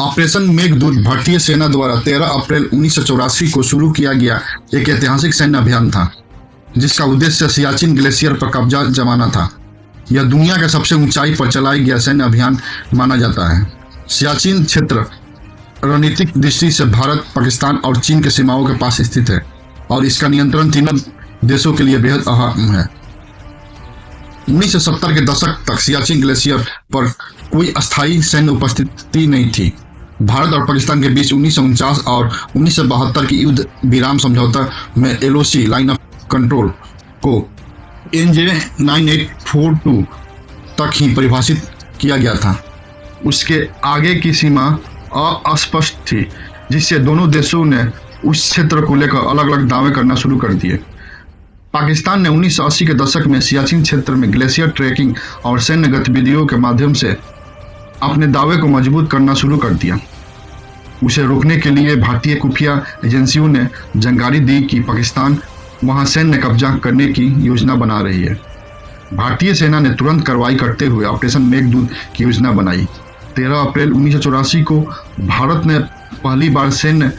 Operation Meghdoot भारतीय सेना द्वारा 13 अप्रैल 1984 को शुरू किया गया एक ऐतिहासिक सैन्य अभियान था, जिसका उद्देश्य सियाचिन ग्लेशियर पर कब्जा जमाना था। यह दुनिया के सबसे ऊंचाई पर चलाया गया सैन्य अभियान माना जाता है। सियाचिन क्षेत्र रणनीतिक दृष्टि से भारत, पाकिस्तान और चीन के सीमाओं के पास स्थित है और इसका नियंत्रण तीनों देशों के लिए बेहद अहम है। 1970 के दशक तक सियाचिन ग्लेशियर पर कोई अस्थायी सैन्य उपस्थिति नहीं थी। भारत और पाकिस्तान के बीच 1949 और 1972 की युद्ध विराम समझौता में LOC लाइन ऑफ कंट्रोल को NJ 9842 तक ही परिभाषित किया गया था। उसके आगे की सीमा अस्पष्ट थी, जिससे दोनों देशों ने उस क्षेत्र को लेकर अलग अलग दावे करना शुरू कर दिए। पाकिस्तान ने 1980 के दशक में सियाचिन क्षेत्र में ग्लेशियर ट्रैकिंग और सैन्य गतिविधियों के माध्यम से अपने दावे को मजबूत करना शुरू कर दिया। उसे रोकने के लिए भारतीय खुफिया एजेंसियों ने जानकारी दी कि पाकिस्तान वहां सैन्य कब्जा करने की योजना बना रही है। भारतीय सेना ने तुरंत कार्रवाई करते हुए ऑपरेशन मेघदूत की योजना बनाई। 13 अप्रैल 1984 को भारत ने पहली बार सैन्य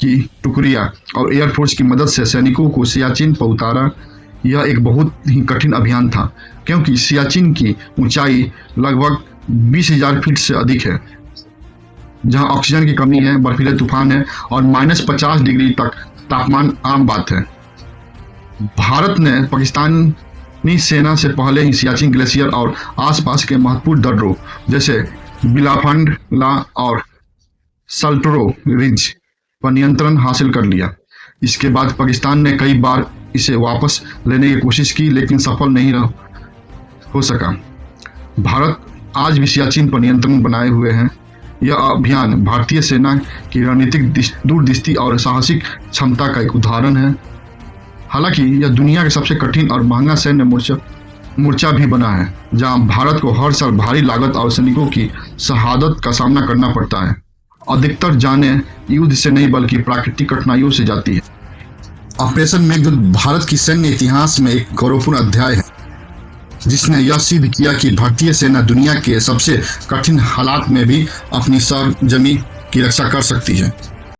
की टुकड़ियां और एयरफोर्स की मदद से सैनिकों को सियाचिन पर उतारा। यह एक बहुत ही कठिन अभियान था, क्योंकि सियाचिन की ऊंचाई लगभग 20,000 फीट से अधिक है, जहां ऑक्सीजन की कमी है, बर्फीले तूफान है और -50 डिग्री तक तापमान आम बात है। भारत ने पाकिस्तानी सेना से पहले ही सियाचिन ग्लेशियर और आसपास के महत्वपूर्ण दर्रों जैसे बिलाफंड ला और सल्टरो रिज पर नियंत्रण हासिल कर लिया। इसके बाद पाकिस्तान ने कई बार इसे वापस लेने की कोशिश की, लेकिन सफल नहीं हो सका। भारत आज भी सियाचिन पर नियंत्रण बनाए हुए है। यह अभियान भारतीय सेना की रणनीतिक दूरदृष्टि और साहसिक क्षमता का एक उदाहरण है। हालांकि यह दुनिया के सबसे कठिन और महंगा सैन्य मोर्चा भी बना है, जहां भारत को हर साल भारी लागत और सैनिकों की शहादत का सामना करना पड़ता है। अधिकतर जानें युद्ध से नहीं बल्कि प्राकृतिक कठिनाइयों से जाती है। ऑपरेशन मेघदूत भारत की सैन्य इतिहास में एक गौरवपूर्ण अध्याय है, जिसने यह सिद्ध किया कि भारतीय सेना दुनिया के सबसे कठिन हालात में भी अपनी सरजमी की रक्षा कर सकती है।